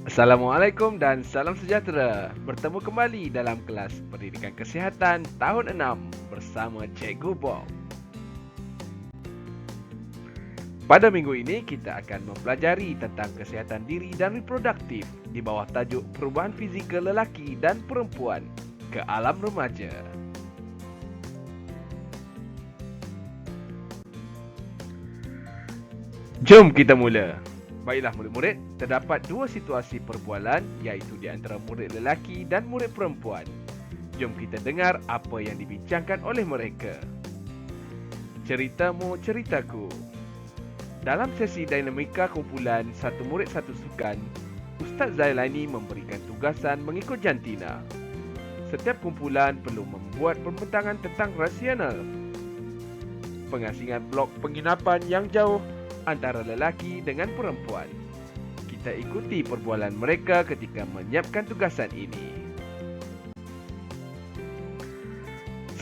Assalamualaikum dan salam sejahtera. Bertemu kembali dalam kelas Pendidikan Kesihatan tahun 6 bersama Cikgu Bob. Pada minggu ini kita akan mempelajari tentang kesihatan diri dan reproduktif di bawah tajuk perubahan fizikal lelaki dan perempuan ke alam remaja. Jom kita mula. Baiklah murid-murid, terdapat dua situasi perbualan iaitu di antara murid lelaki dan murid perempuan. Jom kita dengar apa yang dibincangkan oleh mereka. Ceritamu, ceritaku. Dalam sesi dinamika kumpulan Satu Murid Satu Sukan, Ustaz Zailani memberikan tugasan mengikut jantina. Setiap kumpulan perlu membuat pembentangan tentang rasional pengasingan blok penginapan yang jauh antara lelaki dengan perempuan. Kita ikuti perbualan mereka ketika menyiapkan tugasan ini.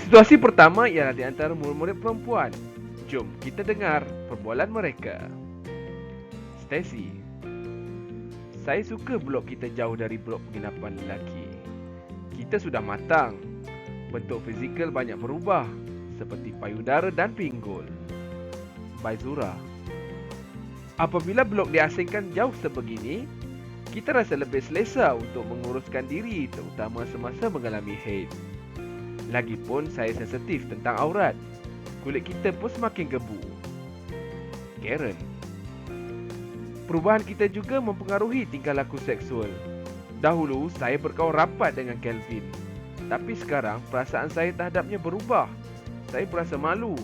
Situasi pertama ialah di antara murid-murid perempuan. Jom kita dengar perbualan mereka. Stacy, saya suka blok kita jauh dari blok penginapan lelaki. Kita sudah matang. Bentuk fizikal banyak berubah, seperti payudara dan pinggul. Baizura, apabila blok diasingkan jauh sebegini, kita rasa lebih selesa untuk menguruskan diri, terutama semasa mengalami haid. Lagipun saya sensitif tentang aurat. Kulit kita pun semakin gebu. Karen, perubahan kita juga mempengaruhi tingkah laku seksual. Dahulu saya berkawan rapat dengan Kelvin, tapi sekarang perasaan saya terhadapnya berubah. Saya berasa malu.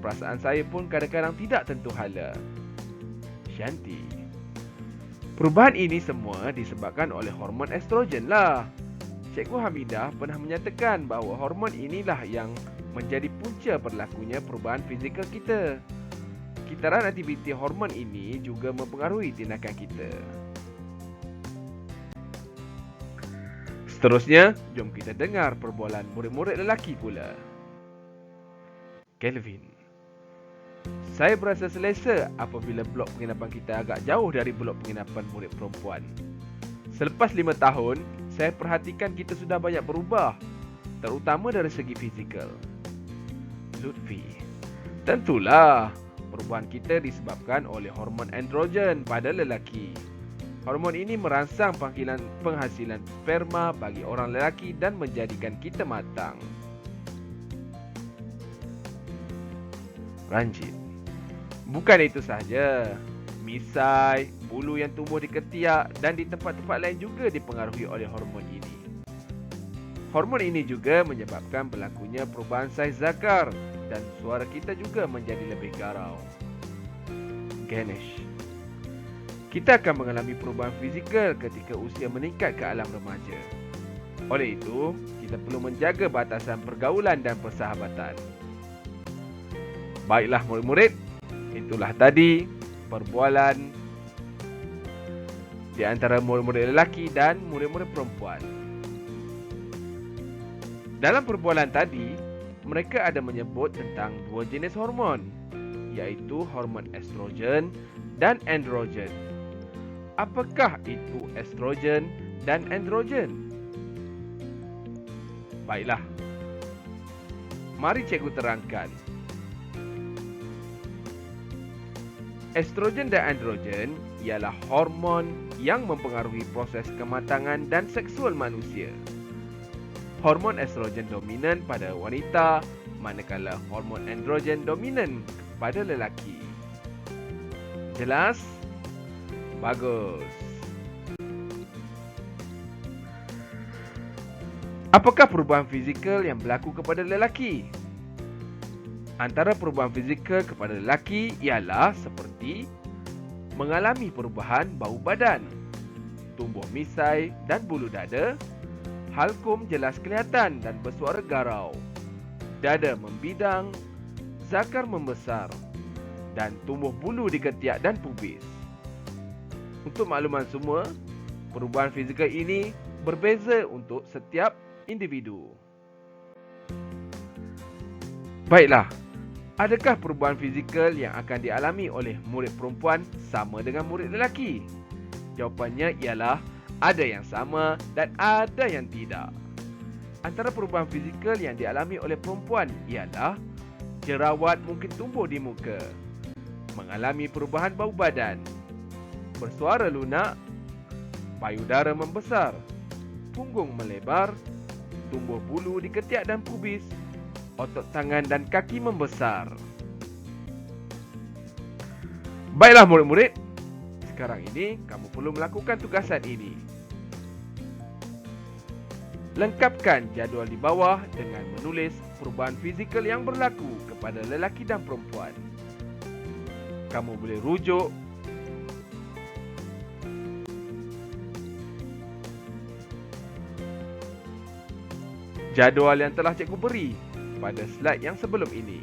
Perasaan saya pun kadang-kadang tidak tentu hala. Shanti, perubahan ini semua disebabkan oleh hormon estrogen lah. Cikgu Hamidah pernah menyatakan bahawa hormon inilah yang menjadi punca berlakunya perubahan fizikal kita. Kitaran aktiviti hormon ini juga mempengaruhi tindakan kita. Seterusnya, jom kita dengar perbualan murid-murid lelaki pula. Kelvin, saya berasa selesa apabila blok penginapan kita agak jauh dari blok penginapan murid perempuan. Selepas 5 tahun, saya perhatikan kita sudah banyak berubah, terutama dari segi fizikal. Lutfi, tentulah perubahan kita disebabkan oleh hormon androgen pada lelaki. Hormon ini merangsang penghasilan sperma bagi orang lelaki dan menjadikan kita matang. Ranjit, bukan itu sahaja. Misai, bulu yang tumbuh di ketiak dan di tempat-tempat lain juga dipengaruhi oleh hormon ini. Hormon ini juga menyebabkan berlakunya perubahan saiz zakar dan suara kita juga menjadi lebih garau. Ganesh, kita akan mengalami perubahan fizikal ketika usia meningkat ke alam remaja. Oleh itu, kita perlu menjaga batasan pergaulan dan persahabatan. Baiklah murid-murid, itulah tadi perbualan di antara murid-murid lelaki dan murid-murid perempuan. Dalam perbualan tadi, mereka ada menyebut tentang dua jenis hormon, iaitu hormon estrogen dan androgen. Apakah itu estrogen dan androgen? Baiklah, mari cikgu terangkan. Estrogen dan androgen ialah hormon yang mempengaruhi proses kematangan dan seksual manusia. Hormon estrogen dominan pada wanita, manakala hormon androgen dominan pada lelaki. Jelas? Bagus. Apakah perubahan fizikal yang berlaku kepada lelaki? Antara perubahan fizikal kepada lelaki ialah seperti mengalami perubahan bau badan, tumbuh misai dan bulu dada, halkum jelas kelihatan dan bersuara garau, dada membidang, zakar membesar dan tumbuh bulu di ketiak dan pubis. Untuk makluman semua, perubahan fizikal ini berbeza untuk setiap individu. Baiklah, adakah perubahan fizikal yang akan dialami oleh murid perempuan sama dengan murid lelaki? Jawapannya ialah ada yang sama dan ada yang tidak. Antara perubahan fizikal yang dialami oleh perempuan ialah jerawat mungkin tumbuh di muka, mengalami perubahan bau badan, bersuara lunak, payudara membesar, punggung melebar, tumbuh bulu di ketiak dan pubis, otot tangan dan kaki membesar. Baiklah murid-murid, sekarang ini kamu perlu melakukan tugasan ini. Lengkapkan jadual di bawah dengan menulis perubahan fizikal yang berlaku kepada lelaki dan perempuan. Kamu boleh rujuk jadual yang telah cikgu beri pada slide yang sebelum ini.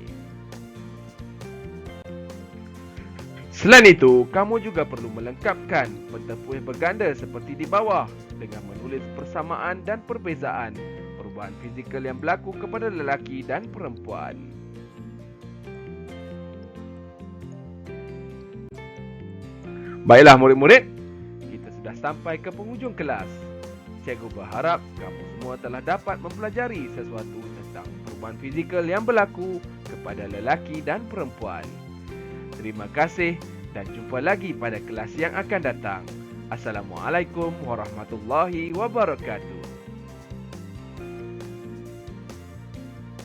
Selain itu, kamu juga perlu melengkapkan pentepuih berganda seperti di bawah dengan menulis persamaan dan perbezaan perubahan fizikal yang berlaku kepada lelaki dan perempuan. Baiklah murid-murid, kita sudah sampai ke penghujung kelas. Cikgu berharap kamu semua telah dapat mempelajari sesuatu tentang perubahan fizikal yang berlaku kepada lelaki dan perempuan. Terima kasih dan jumpa lagi pada kelas yang akan datang. Assalamualaikum warahmatullahi wabarakatuh.